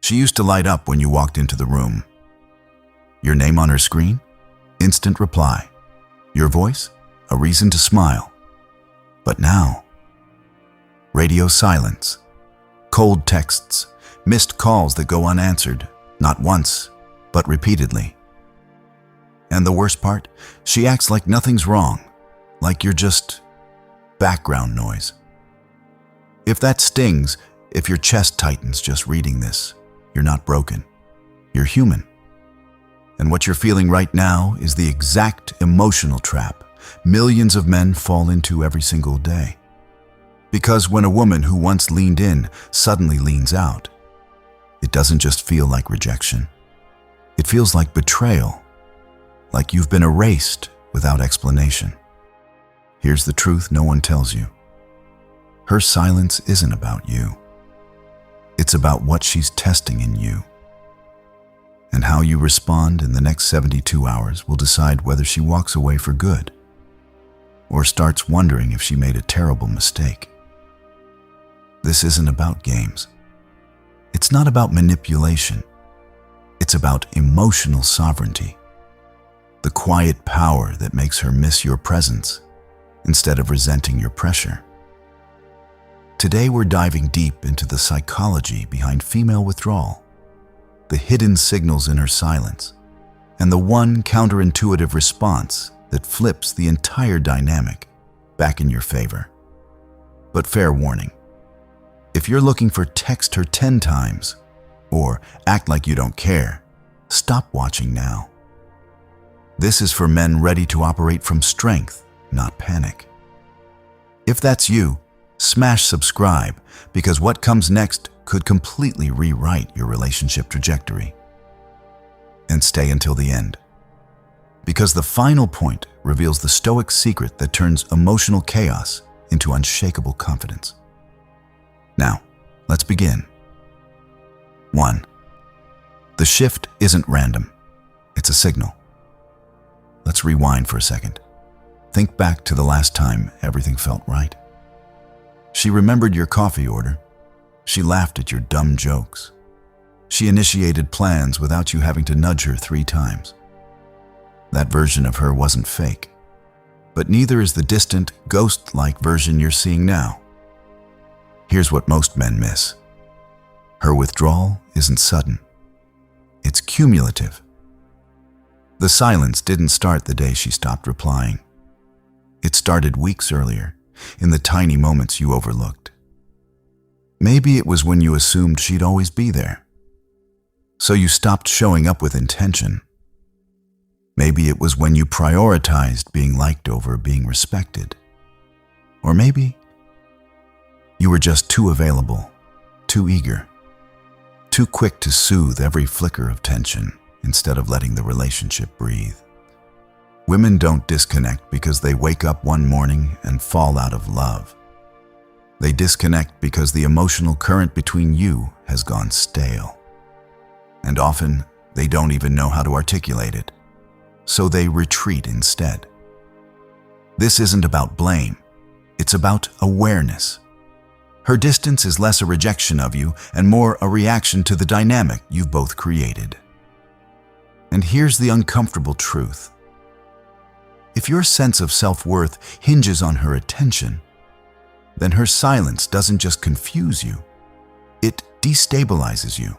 She used to light up when you walked into the room. Your name on her screen? Instant reply. Your voice? A reason to smile. But now, radio silence, cold texts, missed calls that go unanswered, not once, but repeatedly. And the worst part, she acts like nothing's wrong, like you're just background noise. If that stings, if your chest tightens just reading this, you're not broken. You're human. And what you're feeling right now is the exact emotional trap millions of men fall into every single day. Because when a woman who once leaned in suddenly leans out, it doesn't just feel like rejection. It feels like betrayal, like you've been erased without explanation. Here's the truth no one tells you. Her silence isn't about you. It's about what she's testing in you. And how you respond in the next 72 hours will decide whether she walks away for good or starts wondering if she made a terrible mistake. This isn't about games. It's not about manipulation. It's about emotional sovereignty, the quiet power that makes her miss your presence instead of resenting your pressure. Today we're diving deep into the psychology behind female withdrawal, the hidden signals in her silence, and the one counterintuitive response that flips the entire dynamic back in your favor. But fair warning, if you're looking for text her 10 times or act like you don't care, stop watching now. This is for men ready to operate from strength, not panic. If that's you, smash subscribe, because what comes next could completely rewrite your relationship trajectory. And stay until the end, because the final point reveals the Stoic secret that turns emotional chaos into unshakable confidence. Now, let's begin. 1. The shift isn't random. It's a signal. Let's rewind for a second. Think back to the last time everything felt right. She remembered your coffee order. She laughed at your dumb jokes. She initiated plans without you having to nudge her 3 times. That version of her wasn't fake, but neither is the distant, ghost-like version you're seeing now. Here's what most men miss. Her withdrawal isn't sudden. It's cumulative. The silence didn't start the day she stopped replying. It started weeks earlier, in the tiny moments you overlooked. Maybe it was when you assumed she'd always be there, so you stopped showing up with intention. Maybe it was when you prioritized being liked over being respected. Or maybe you were just too available, too eager, too quick to soothe every flicker of tension instead of letting the relationship breathe. Women don't disconnect because they wake up one morning and fall out of love. They disconnect because the emotional current between you has gone stale. And often, they don't even know how to articulate it, so they retreat instead. This isn't about blame, it's about awareness. Her distance is less a rejection of you and more a reaction to the dynamic you've both created. And here's the uncomfortable truth. If your sense of self-worth hinges on her attention, then her silence doesn't just confuse you, it destabilizes you.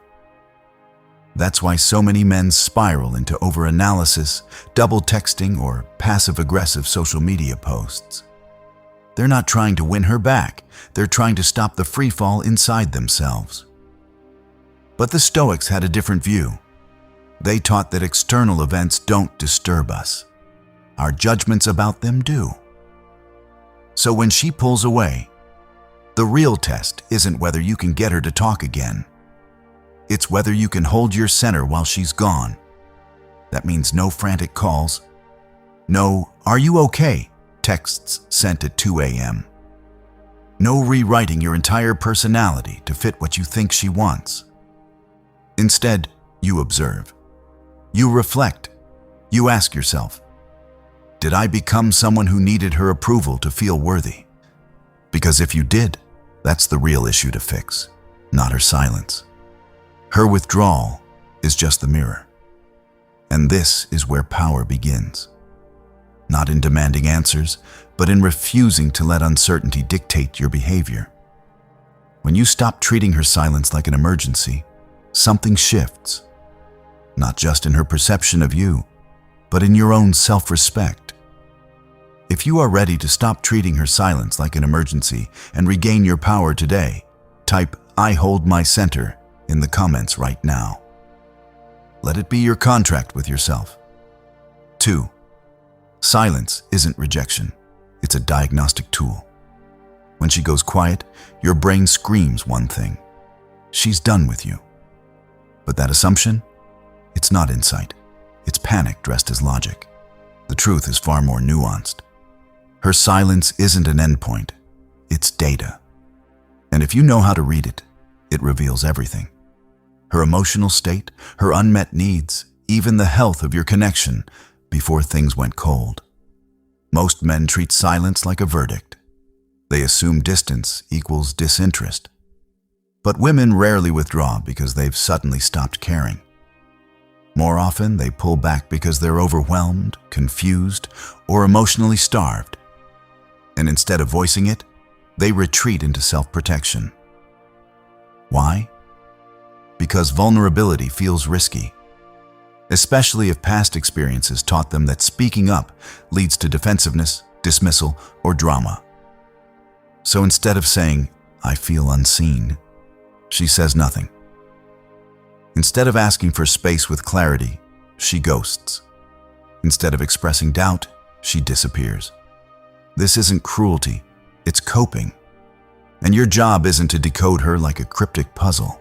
That's why so many men spiral into overanalysis, double texting, or passive-aggressive social media posts. They're not trying to win her back, they're trying to stop the freefall inside themselves. But the Stoics had a different view. They taught that external events don't disturb us. Our judgments about them do. So when she pulls away, the real test isn't whether you can get her to talk again. It's whether you can hold your center while she's gone. That means no frantic calls, no "Are you okay?" texts sent at 2 a.m. No rewriting your entire personality to fit what you think she wants. Instead, you observe. You reflect. You ask yourself, did I become someone who needed her approval to feel worthy? Because if you did, that's the real issue to fix, not her silence. Her withdrawal is just the mirror. And this is where power begins. Not in demanding answers, but in refusing to let uncertainty dictate your behavior. When you stop treating her silence like an emergency, something shifts. Not just in her perception of you, but in your own self-respect. If you are ready to stop treating her silence like an emergency and regain your power today, type "I hold my center" in the comments right now. Let it be your contract with yourself. 2. Silence isn't rejection. It's a diagnostic tool. When she goes quiet, your brain screams one thing: she's done with you. But that assumption? It's not insight. It's panic dressed as logic. The truth is far more nuanced. Her silence isn't an endpoint. It's data. And if you know how to read it, it reveals everything. Her emotional state, her unmet needs, even the health of your connection before things went cold. Most men treat silence like a verdict. They assume distance equals disinterest. But women rarely withdraw because they've suddenly stopped caring. More often, they pull back because they're overwhelmed, confused, or emotionally starved. And instead of voicing it, they retreat into self-protection. Why? Because vulnerability feels risky, especially if past experiences taught them that speaking up leads to defensiveness, dismissal, or drama. So instead of saying, "I feel unseen," she says nothing. Instead of asking for space with clarity, she ghosts. Instead of expressing doubt, she disappears. This isn't cruelty, it's coping. And your job isn't to decode her like a cryptic puzzle.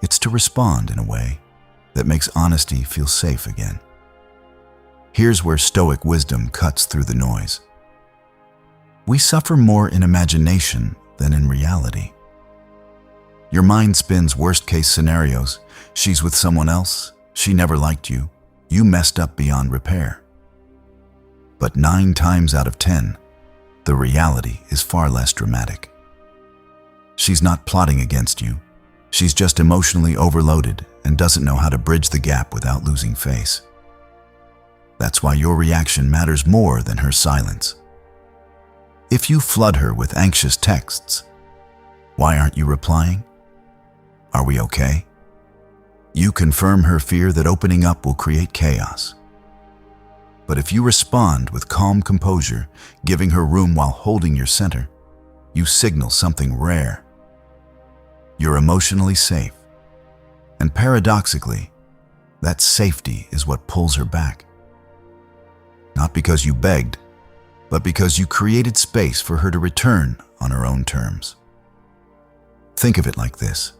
It's to respond in a way that makes honesty feel safe again. Here's where Stoic wisdom cuts through the noise. We suffer more in imagination than in reality. Your mind spins worst-case scenarios. She's with someone else, she never liked you, you messed up beyond repair. But 9 times out of 10, the reality is far less dramatic. She's not plotting against you. She's just emotionally overloaded and doesn't know how to bridge the gap without losing face. That's why your reaction matters more than her silence. If you flood her with anxious texts, "Why aren't you replying? Are we okay?" you confirm her fear that opening up will create chaos. But if you respond with calm composure, giving her room while holding your center, you signal something rare. You're emotionally safe. And paradoxically, that safety is what pulls her back. Not because you begged, but because you created space for her to return on her own terms. Think of it like this.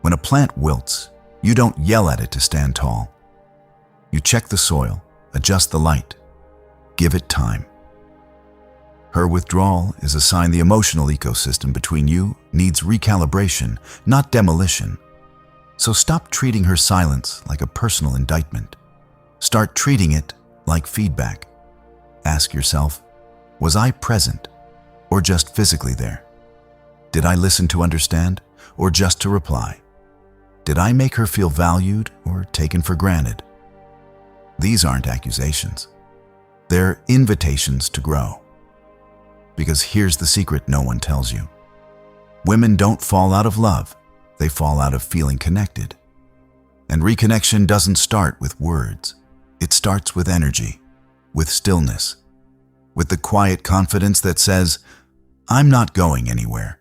When a plant wilts, you don't yell at it to stand tall. You check the soil, adjust the light, give it time. Her withdrawal is a sign the emotional ecosystem between you needs recalibration, not demolition. So stop treating her silence like a personal indictment. Start treating it like feedback. Ask yourself, was I present or just physically there? Did I listen to understand or just to reply? Did I make her feel valued or taken for granted? These aren't accusations. They're invitations to grow. Because here's the secret no one tells you. Women don't fall out of love, they fall out of feeling connected. And reconnection doesn't start with words. It starts with energy, with stillness, with the quiet confidence that says, "I'm not going anywhere,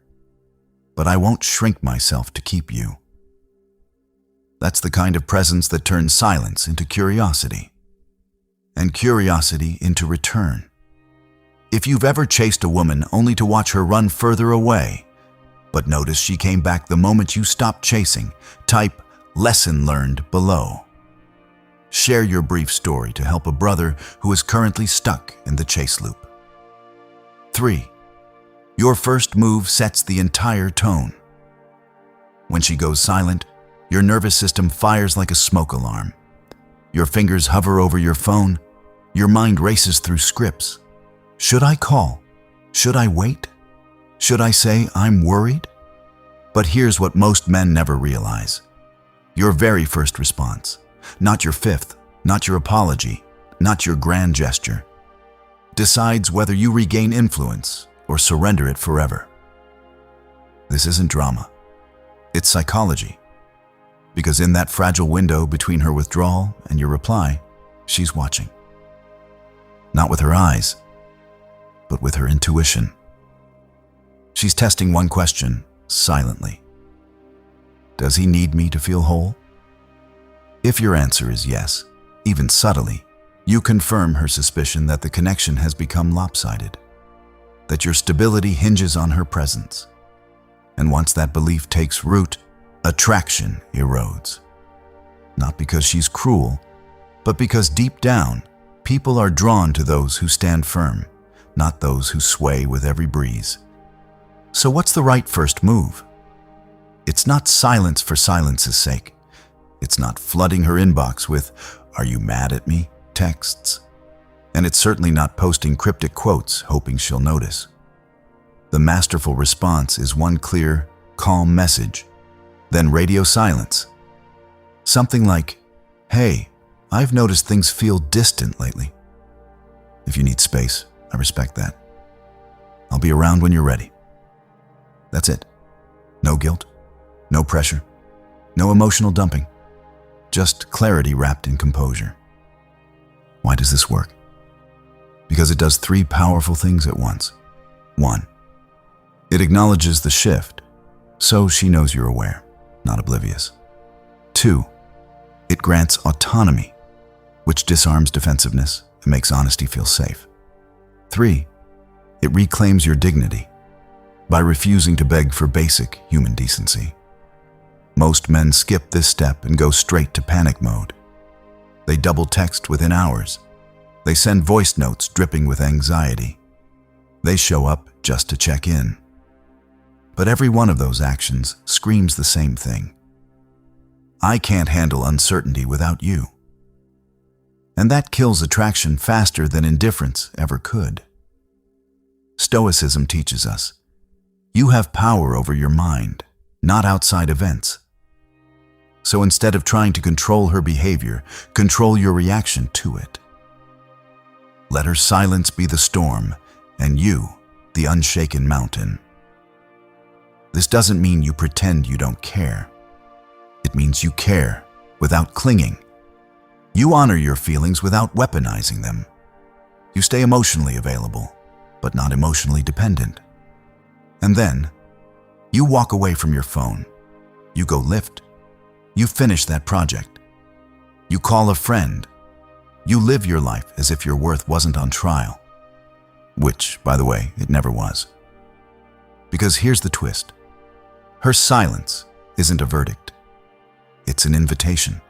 but I won't shrink myself to keep you." That's the kind of presence that turns silence into curiosity, and curiosity into return. If you've ever chased a woman only to watch her run further away, but notice she came back the moment you stopped chasing, type "lesson learned" below. Share your brief story to help a brother who is currently stuck in the chase loop. 3. Your first move sets the entire tone. When she goes silent, your nervous system fires like a smoke alarm. Your fingers hover over your phone. Your mind races through scripts. Should I call? Should I wait? Should I say I'm worried? But here's what most men never realize. Your very first response, not your fifth, not your apology, not your grand gesture, decides whether you regain influence or surrender it forever. This isn't drama. It's psychology. Because in that fragile window between her withdrawal and your reply, she's watching. Not with her eyes, but with her intuition. She's testing one question silently. Does he need me to feel whole? If your answer is yes, even subtly, you confirm her suspicion that the connection has become lopsided, that your stability hinges on her presence. And once that belief takes root, attraction erodes. Not because she's cruel, but because deep down, people are drawn to those who stand firm, not those who sway with every breeze. So what's the right first move? It's not silence for silence's sake. It's not flooding her inbox with, "Are you mad at me?" texts. And it's certainly not posting cryptic quotes hoping she'll notice. The masterful response is one clear, calm message, then radio silence. Something like, "Hey, I've noticed things feel distant lately. If you need space, I respect that. I'll be around when you're ready." That's it. No guilt, no pressure, no emotional dumping, just clarity wrapped in composure. Why does this work? Because it does three powerful things at once. 1, it acknowledges the shift, so she knows you're aware, not oblivious. 2, it grants autonomy, which disarms defensiveness and makes honesty feel safe. 3, it reclaims your dignity by refusing to beg for basic human decency. Most men skip this step and go straight to panic mode. They double text within hours. They send voice notes dripping with anxiety. They show up just to check in. But every one of those actions screams the same thing. I can't handle uncertainty without you. And that kills attraction faster than indifference ever could. Stoicism teaches us, you have power over your mind, not outside events. So instead of trying to control her behavior, control your reaction to it. Let her silence be the storm, and you, the unshaken mountain. This doesn't mean you pretend you don't care. It means you care without clinging. You honor your feelings without weaponizing them. You stay emotionally available, but not emotionally dependent. And then, you walk away from your phone. You go lift. You finish that project. You call a friend. You live your life as if your worth wasn't on trial. Which, by the way, it never was. Because here's the twist. Her silence isn't a verdict. It's an invitation.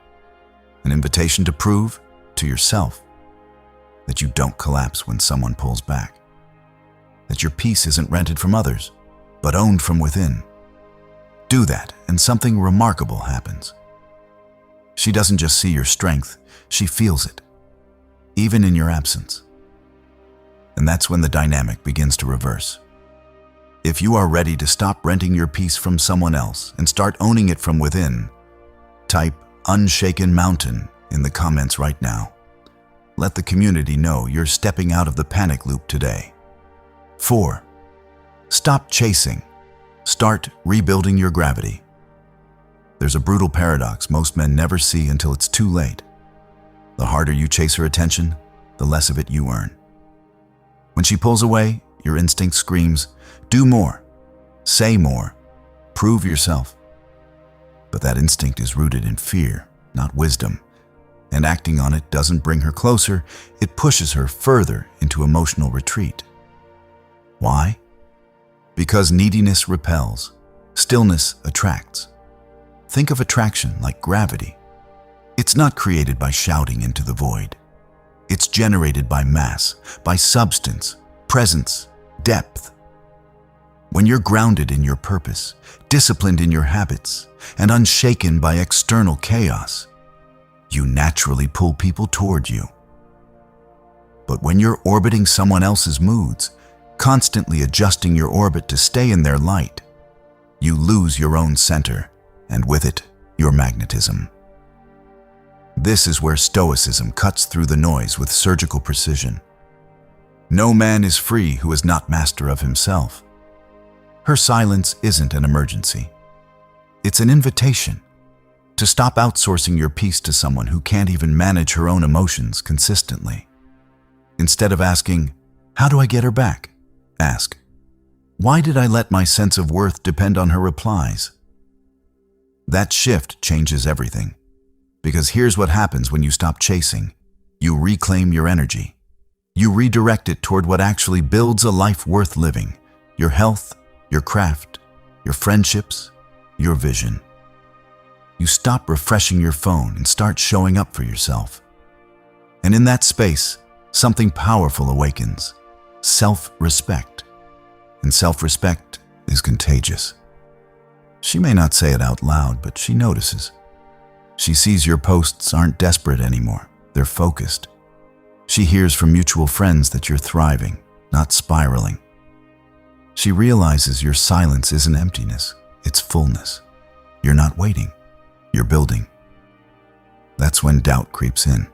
An invitation to prove to yourself that you don't collapse when someone pulls back. That your peace isn't rented from others, but owned from within. Do that, and something remarkable happens. She doesn't just see your strength, she feels it, even in your absence. And that's when the dynamic begins to reverse. If you are ready to stop renting your peace from someone else and start owning it from within, type "unshaken mountain" in the comments right now. Let the community know you're stepping out of the panic loop today. 4, stop chasing. Start rebuilding your gravity. There's a brutal paradox most men never see until it's too late. The harder you chase her attention, the less of it you earn. When she pulls away, your instinct screams, "Do more, say more, prove yourself." But that instinct is rooted in fear, not wisdom. And acting on it doesn't bring her closer, it pushes her further into emotional retreat. Why? Because neediness repels, stillness attracts. Think of attraction like gravity. It's not created by shouting into the void. It's generated by mass, by substance, presence, depth. When you're grounded in your purpose, disciplined in your habits, and unshaken by external chaos, you naturally pull people toward you. But when you're orbiting someone else's moods, constantly adjusting your orbit to stay in their light, You lose your own center, and with it, your magnetism. This is where Stoicism cuts through the noise with surgical precision. No man is free who is not master of himself. Her silence isn't an emergency. It's an invitation to stop outsourcing your peace to someone who can't even manage her own emotions consistently. Instead of asking, "How do I get her back?" ask, "Why did I let my sense of worth depend on her replies?" That shift changes everything. Because here's what happens when you stop chasing. You reclaim your energy. You redirect it toward what actually builds a life worth living: your health, your craft, your friendships, your vision. You stop refreshing your phone and start showing up for yourself. And in that space, something powerful awakens: self-respect. And self-respect is contagious. She may not say it out loud, but she notices. She sees your posts aren't desperate anymore. They're focused. She hears from mutual friends that you're thriving, not spiraling. She realizes your silence isn't emptiness, it's fullness. You're not waiting, you're building. That's when doubt creeps in.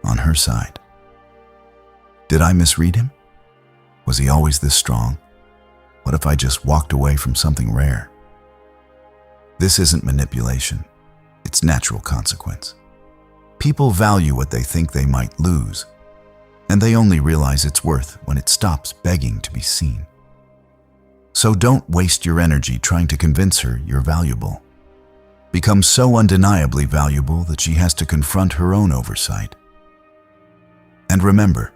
On her side. Did I misread him? Was he always this strong? What if I just walked away from something rare? This isn't manipulation. It's natural consequence. People value what they think they might lose, and they only realize its worth when it stops begging to be seen. So don't waste your energy trying to convince her you're valuable. Become so undeniably valuable that she has to confront her own oversight. And remember,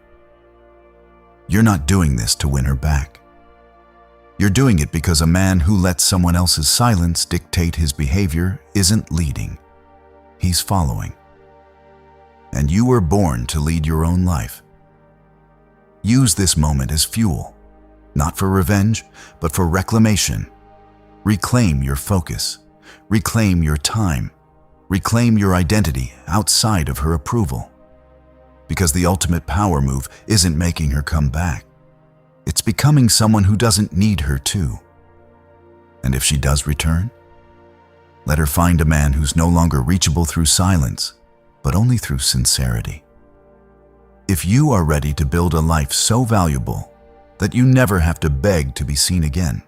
you're not doing this to win her back. You're doing it because a man who lets someone else's silence dictate his behavior isn't leading. He's following. And you were born to lead your own life. Use this moment as fuel, not for revenge, but for reclamation. Reclaim your focus. Reclaim your time. Reclaim your identity outside of her approval. Because the ultimate power move isn't making her come back. It's becoming someone who doesn't need her to. And if she does return, let her find a man who's no longer reachable through silence, but only through sincerity. If you are ready to build a life so valuable that you never have to beg to be seen again,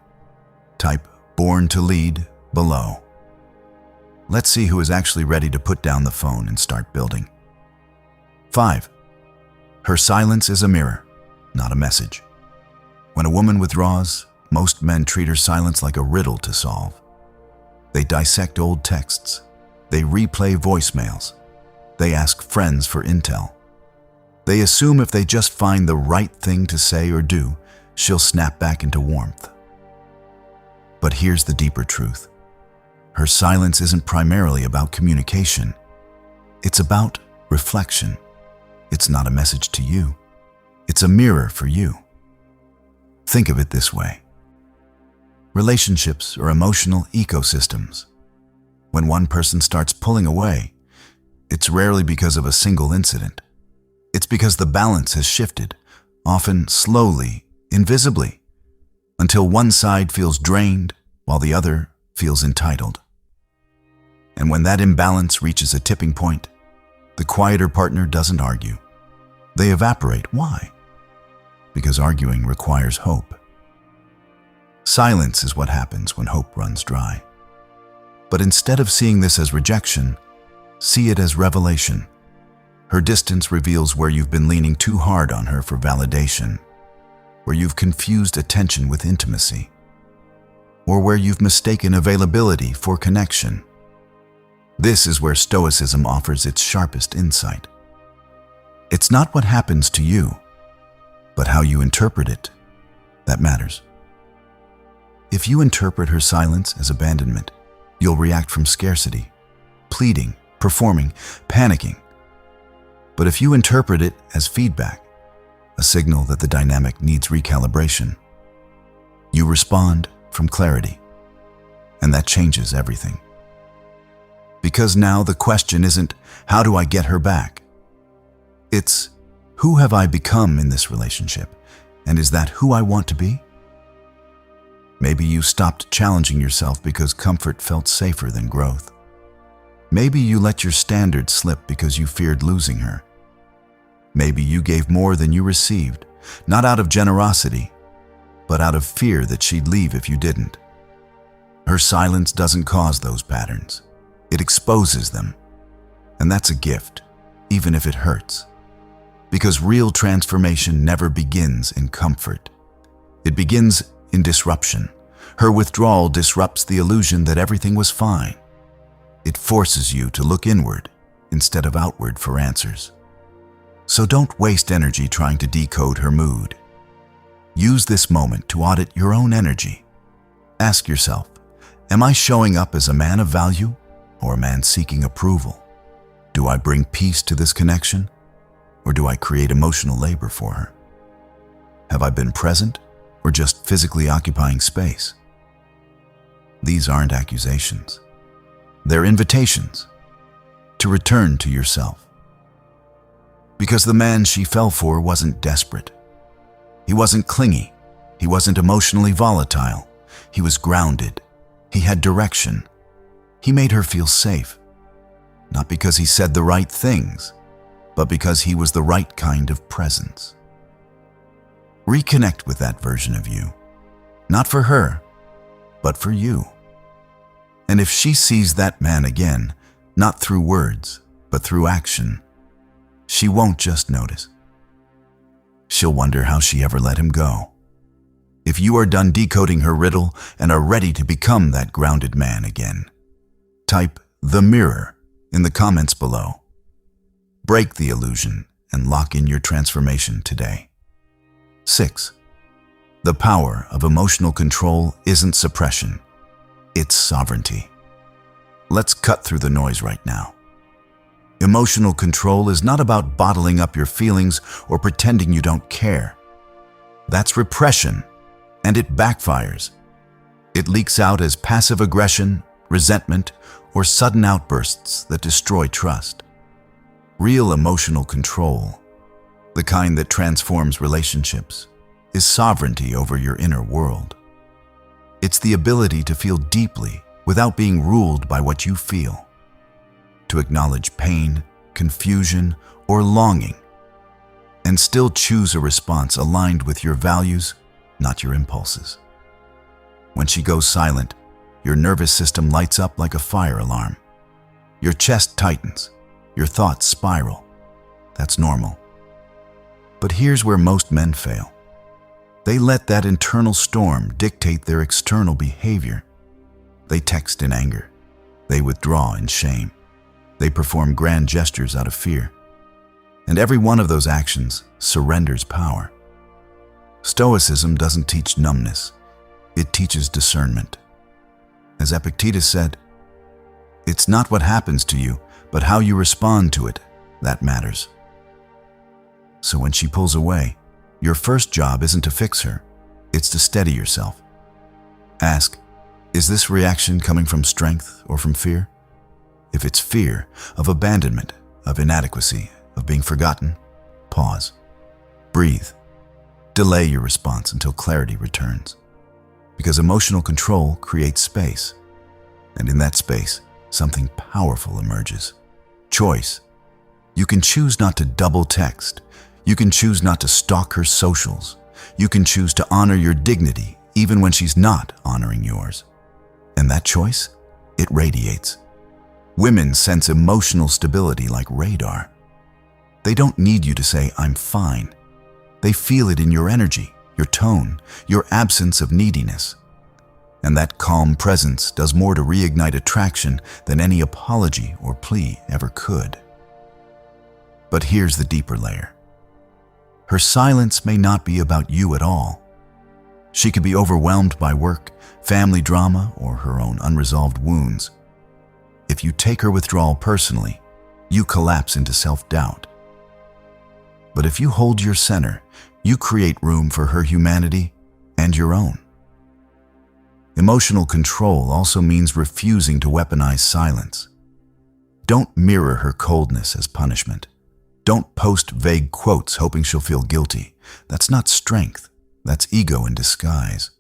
type "Born to Lead" below. Let's see who is actually ready to put down the phone and start building. 5. Her silence is a mirror, not a message. When a woman withdraws, most men treat her silence like a riddle to solve. They dissect old texts. They replay voicemails. They ask friends for intel. They assume if they just find the right thing to say or do, she'll snap back into warmth. But here's the deeper truth. Her silence isn't primarily about communication. It's about reflection. It's not a message to you. It's a mirror for you. Think of it this way. Relationships are emotional ecosystems. When one person starts pulling away, it's rarely because of a single incident. It's because the balance has shifted, often slowly, invisibly, until one side feels drained while the other feels entitled. And when that imbalance reaches a tipping point, the quieter partner doesn't argue. They evaporate. Why? Because arguing requires hope. Silence is what happens when hope runs dry. But instead of seeing this as rejection, see it as revelation. Her distance reveals where you've been leaning too hard on her for validation, where you've confused attention with intimacy, or where you've mistaken availability for connection. This is where Stoicism offers its sharpest insight. It's not what happens to you, but how you interpret it that matters. If you interpret her silence as abandonment, you'll react from scarcity, pleading, performing, panicking. But if you interpret it as feedback, a signal that the dynamic needs recalibration, you respond from clarity, and that changes everything. Because now the question isn't, how do I get her back? It's, who have I become in this relationship, and is that who I want to be? Maybe you stopped challenging yourself because comfort felt safer than growth. Maybe you let your standards slip because you feared losing her. Maybe you gave more than you received, not out of generosity, but out of fear that she'd leave if you didn't. Her silence doesn't cause those patterns. It exposes them. And that's a gift, even if it hurts. Because real transformation never begins in comfort. It begins in disruption. Her withdrawal disrupts the illusion that everything was fine. It forces you to look inward instead of outward for answers. So don't waste energy trying to decode her mood. Use this moment to audit your own energy. Ask yourself, am I showing up as a man of value or a man seeking approval? Do I bring peace to this connection, or do I create emotional labor for her? Have I been present or just physically occupying space? These aren't accusations. They're invitations to return to yourself. Because the man she fell for wasn't desperate. He wasn't clingy. He wasn't emotionally volatile. He was grounded. He had direction. He made her feel safe. Not because he said the right things, but because he was the right kind of presence. Reconnect with that version of you. Not for her, but for you. And if she sees that man again, not through words, but through action, she won't just notice. She'll wonder how she ever let him go. If you are done decoding her riddle and are ready to become that grounded man again, type "the mirror" in the comments below. Break the illusion and lock in your transformation today. 6. The power of emotional control isn't suppression. It's sovereignty. Let's cut through the noise right now. Emotional control is not about bottling up your feelings or pretending you don't care. That's repression, and it backfires. It leaks out as passive aggression, resentment, or sudden outbursts that destroy trust. Real emotional control, the kind that transforms relationships, is sovereignty over your inner world. It's the ability to feel deeply without being ruled by what you feel. To acknowledge pain, confusion, or longing, and still choose a response aligned with your values, not your impulses. When she goes silent, your nervous system lights up like a fire alarm. Your chest tightens, your thoughts spiral. That's normal. But here's where most men fail. They let that internal storm dictate their external behavior. They text in anger. They withdraw in shame. They perform grand gestures out of fear. And every one of those actions surrenders power. Stoicism doesn't teach numbness. It teaches discernment. As Epictetus said, "It's not what happens to you, but how you respond to it that matters." So when she pulls away, your first job isn't to fix her, it's to steady yourself. Ask, is this reaction coming from strength or from fear? If it's fear of abandonment, of inadequacy, of being forgotten, pause. Breathe. Delay your response until clarity returns. Because emotional control creates space. And in that space, something powerful emerges. Choice. You can choose not to double text. You can choose not to stalk her socials. You can choose to honor your dignity even when she's not honoring yours. And that choice, it radiates. Women sense emotional stability like radar. They don't need you to say, "I'm fine." They feel it in your energy, your tone, your absence of neediness. And that calm presence does more to reignite attraction than any apology or plea ever could. But here's the deeper layer. Her silence may not be about you at all. She could be overwhelmed by work, family drama, or her own unresolved wounds. If you take her withdrawal personally, you collapse into self-doubt. But if you hold your center, you create room for her humanity and your own. Emotional control also means refusing to weaponize silence. Don't mirror her coldness as punishment. Don't post vague quotes hoping she'll feel guilty. That's not strength. That's ego in disguise.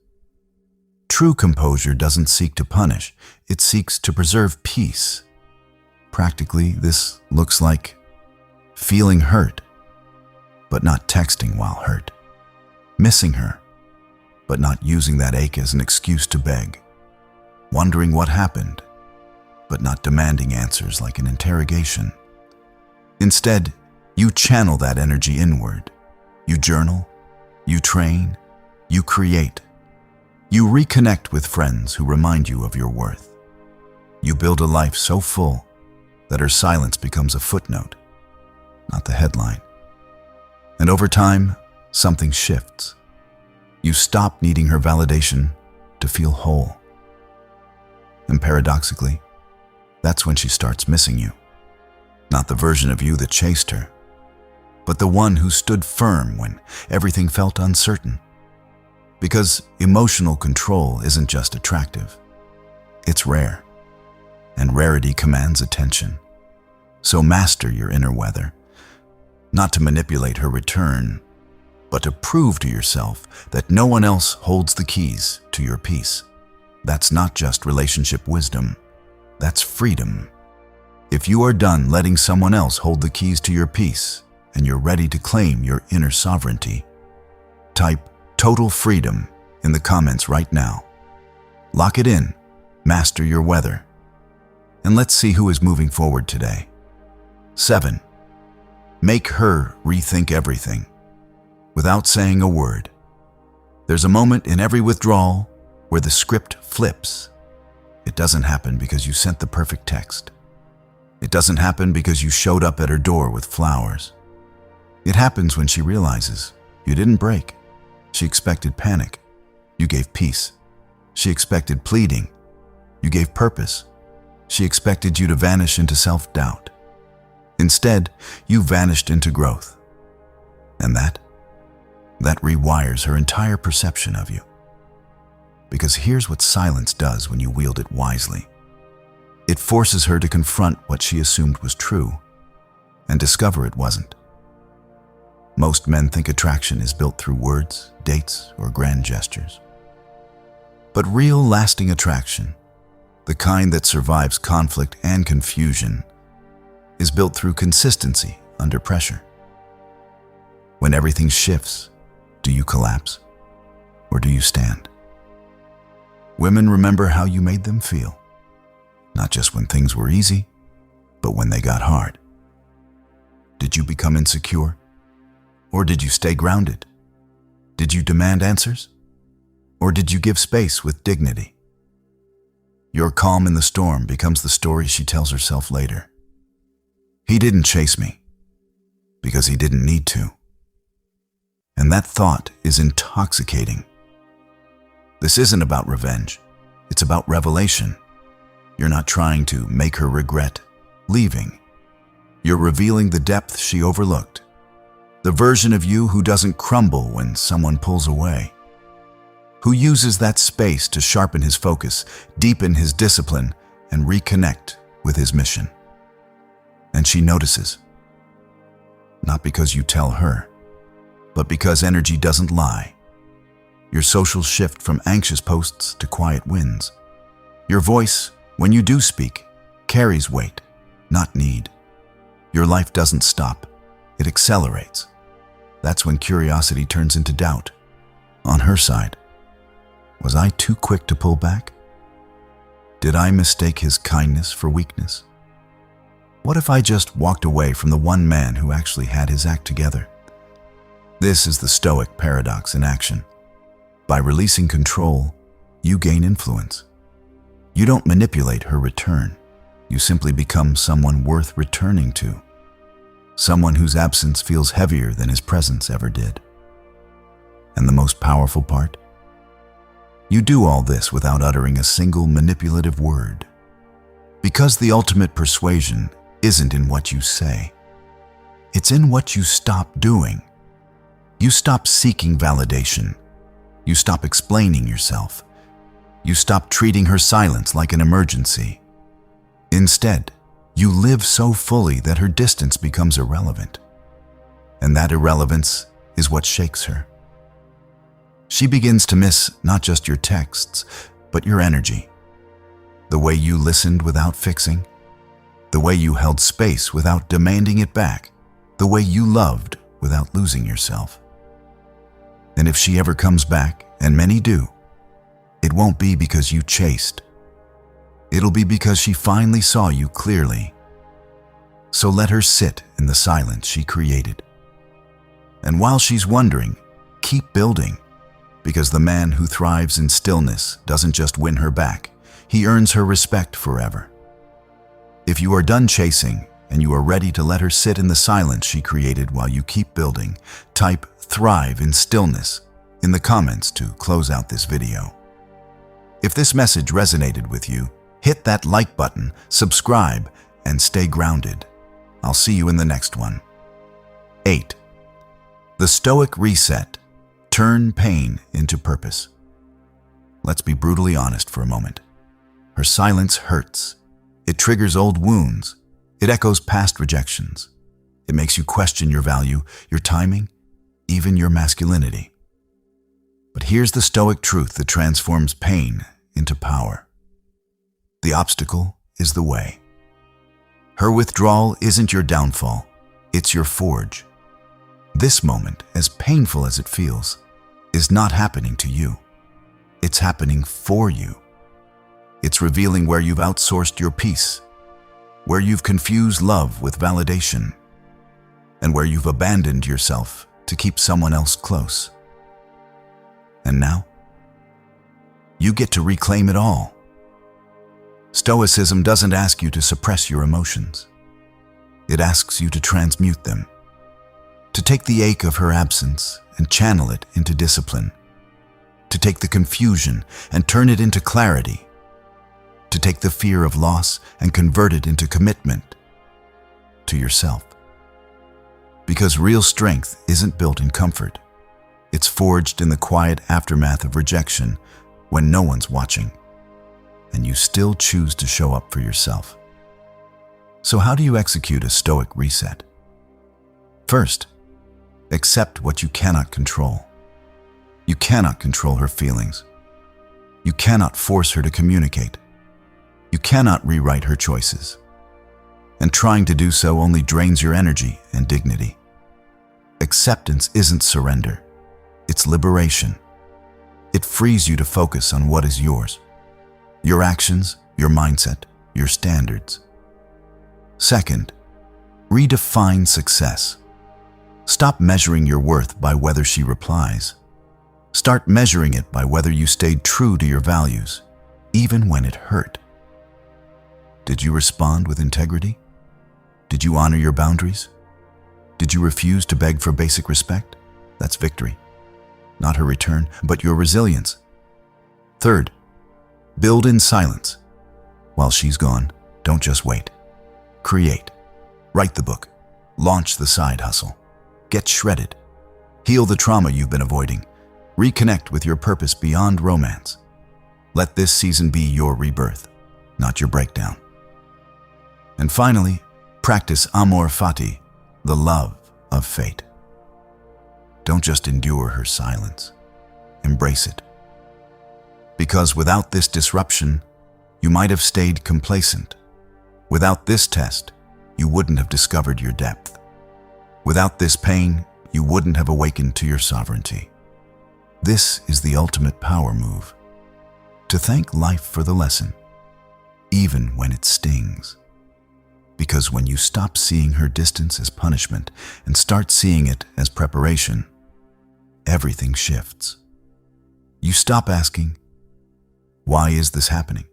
True composure doesn't seek to punish, it seeks to preserve peace. Practically, this looks like feeling hurt, but not texting while hurt. Missing her, but not using that ache as an excuse to beg. Wondering what happened, but not demanding answers like an interrogation. Instead, you channel that energy inward. You journal, you train, you create. You reconnect with friends who remind you of your worth. You build a life so full that her silence becomes a footnote, not the headline. And over time, something shifts. You stop needing her validation to feel whole. And paradoxically, that's when she starts missing you. Not the version of you that chased her, but the one who stood firm when everything felt uncertain. Because emotional control isn't just attractive, it's rare. And rarity commands attention. So master your inner weather, not to manipulate her return, but to prove to yourself that no one else holds the keys to your peace. That's not just relationship wisdom, that's freedom. If you are done letting someone else hold the keys to your peace and you're ready to claim your inner sovereignty, type total freedom in the comments right now. Lock it in, master your weather. And let's see who is moving forward today. 7. Make her rethink everything without saying a word. There's a moment in every withdrawal where the script flips. It doesn't happen because you sent the perfect text. It doesn't happen because you showed up at her door with flowers. It happens when she realizes you didn't break. She expected panic. You gave peace. She expected pleading. You gave purpose. She expected you to vanish into self-doubt. Instead, you vanished into growth. And that rewires her entire perception of you. Because here's what silence does when you wield it wisely. It forces her to confront what she assumed was true and discover it wasn't. Most men think attraction is built through words, dates, or grand gestures. But real, lasting attraction, the kind that survives conflict and confusion, is built through consistency under pressure. When everything shifts, do you collapse or do you stand? Women remember how you made them feel, not just when things were easy, but when they got hard. Did you become insecure? Or did you stay grounded? Did you demand answers? Or did you give space with dignity? Your calm in the storm becomes the story she tells herself later. He didn't chase me because he didn't need to. And that thought is intoxicating. This isn't about revenge. It's about revelation. You're not trying to make her regret leaving. You're revealing the depth she overlooked. The version of you who doesn't crumble when someone pulls away. Who uses that space to sharpen his focus, deepen his discipline, and reconnect with his mission. And she notices. Not because you tell her, but because energy doesn't lie. Your socials shift from anxious posts to quiet wins. Your voice, when you do speak, carries weight, not need. Your life doesn't stop, it accelerates. That's when curiosity turns into doubt. On her side, was I too quick to pull back? Did I mistake his kindness for weakness? What if I just walked away from the one man who actually had his act together? This is the Stoic paradox in action. By releasing control, you gain influence. You don't manipulate her return. You simply become someone worth returning to. Someone whose absence feels heavier than his presence ever did. And the most powerful part? You do all this without uttering a single manipulative word. Because the ultimate persuasion isn't in what you say. It's in what you stop doing. You stop seeking validation. You stop explaining yourself. You stop treating her silence like an emergency. Instead, you live so fully that her distance becomes irrelevant. And that irrelevance is what shakes her. She begins to miss not just your texts, but your energy. The way you listened without fixing, the way you held space without demanding it back, the way you loved without losing yourself. And if she ever comes back, and many do, it won't be because you chased. It'll be because she finally saw you clearly. So let her sit in the silence she created. And while she's wondering, keep building, because the man who thrives in stillness doesn't just win her back, he earns her respect forever. If you are done chasing and you are ready to let her sit in the silence she created while you keep building, type "thrive in stillness" in the comments to close out this video. If this message resonated with you, hit that like button, subscribe, and stay grounded. I'll see you in the next one. 8. The Stoic Reset. Turn pain into purpose. Let's be brutally honest for a moment. Her silence hurts. It triggers old wounds. It echoes past rejections. It makes you question your value, your timing, even your masculinity. But here's the Stoic truth that transforms pain into power. The obstacle is the way. Her withdrawal isn't your downfall, it's your forge. This moment, as painful as it feels, is not happening to you. It's happening for you. It's revealing where you've outsourced your peace, where you've confused love with validation, and where you've abandoned yourself to keep someone else close. And now, you get to reclaim it all. Stoicism doesn't ask you to suppress your emotions. It asks you to transmute them, to take the ache of her absence and channel it into discipline, to take the confusion and turn it into clarity, to take the fear of loss and convert it into commitment to yourself. Because real strength isn't built in comfort. It's forged in the quiet aftermath of rejection when no one's watching, and you still choose to show up for yourself. So how do you execute a Stoic reset? First, accept what you cannot control. You cannot control her feelings. You cannot force her to communicate. You cannot rewrite her choices. And trying to do so only drains your energy and dignity. Acceptance isn't surrender. It's liberation. It frees you to focus on what is yours. Your actions, your mindset, your standards. Second, redefine success. Stop measuring your worth by whether she replies. Start measuring it by whether you stayed true to your values, even when it hurt. Did you respond with integrity? Did you honor your boundaries? Did you refuse to beg for basic respect? That's victory. Not her return, but your resilience. Third, build in silence. While she's gone, don't just wait. Create. Write the book. Launch the side hustle. Get shredded. Heal the trauma you've been avoiding. Reconnect with your purpose beyond romance. Let this season be your rebirth, not your breakdown. And finally, practice amor fati, the love of fate. Don't just endure her silence. Embrace it. Because without this disruption, you might have stayed complacent. Without this test, you wouldn't have discovered your depth. Without this pain, you wouldn't have awakened to your sovereignty. This is the ultimate power move. To thank life for the lesson, even when it stings. Because when you stop seeing her distance as punishment and start seeing it as preparation, everything shifts. You stop asking, "Why is this happening?"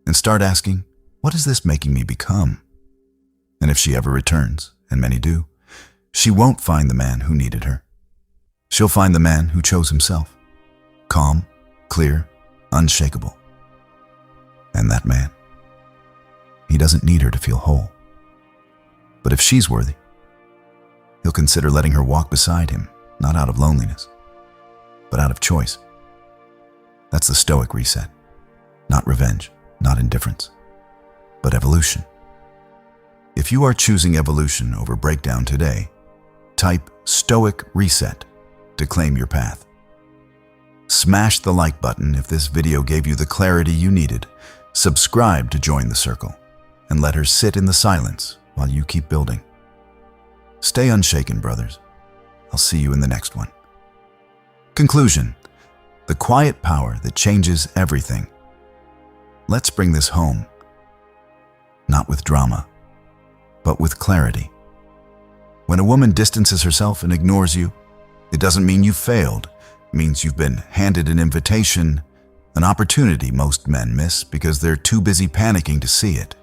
and start asking, "What is this making me become?" And if she ever returns, and many do, she won't find the man who needed her. She'll find the man who chose himself, calm, clear, unshakable. And that man, he doesn't need her to feel whole. But if she's worthy, he'll consider letting her walk beside him, not out of loneliness, but out of choice. That's the Stoic reset. Not revenge, not indifference, but evolution. If you are choosing evolution over breakdown today, type Stoic reset to claim your path. Smash the like button if this video gave you the clarity you needed. Subscribe to join the circle, and let her sit in the silence while you keep building. Stay unshaken, brothers. I'll see you in the next one. Conclusion: the quiet power that changes everything. Let's bring this home. Not with drama, but with clarity. When a woman distances herself and ignores you, it doesn't mean you failed. It means you've been handed an invitation, an opportunity most men miss because they're too busy panicking to see it.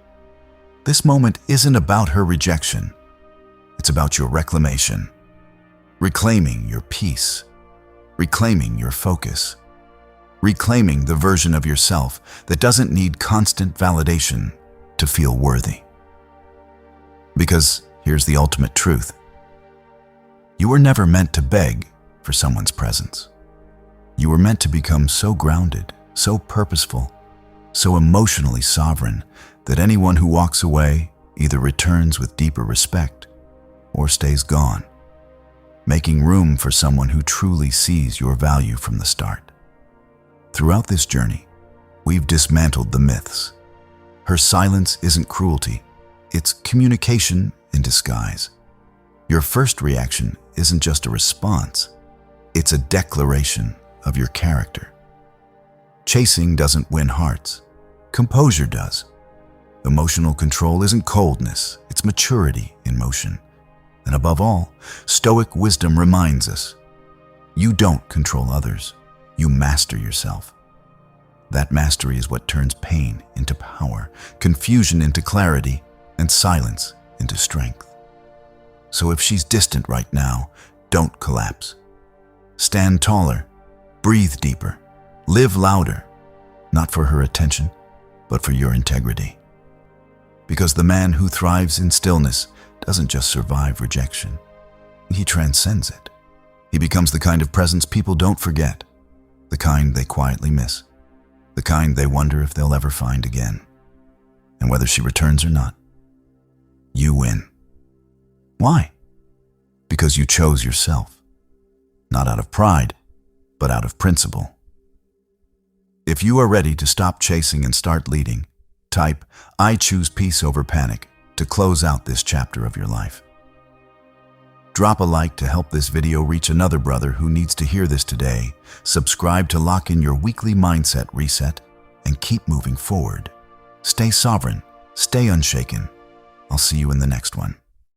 This moment isn't about her rejection. It's about your reclamation, reclaiming your peace, reclaiming your focus, reclaiming the version of yourself that doesn't need constant validation to feel worthy. Because here's the ultimate truth. You were never meant to beg for someone's presence. You were meant to become so grounded, so purposeful, so emotionally sovereign that anyone who walks away either returns with deeper respect or stays gone, making room for someone who truly sees your value from the start. Throughout this journey, we've dismantled the myths. Her silence isn't cruelty, it's communication in disguise. Your first reaction isn't just a response, it's a declaration of your character. Chasing doesn't win hearts, composure does. Emotional control isn't coldness, it's maturity in motion. And above all, Stoic wisdom reminds us, you don't control others, you master yourself. That mastery is what turns pain into power, confusion into clarity, and silence into strength. So if she's distant right now, don't collapse. Stand taller, breathe deeper, live louder, not for her attention, but for your integrity. Because the man who thrives in stillness doesn't just survive rejection, he transcends it. He becomes the kind of presence people don't forget, the kind they quietly miss, the kind they wonder if they'll ever find again. And whether she returns or not, you win. Why? Because you chose yourself, not out of pride, but out of principle. If you are ready to stop chasing and start leading, type "I choose peace over panic" to close out this chapter of your life. Drop a like to help this video reach another brother who needs to hear this today. Subscribe to lock in your weekly mindset reset and keep moving forward. Stay sovereign, stay unshaken. I'll see you in the next one.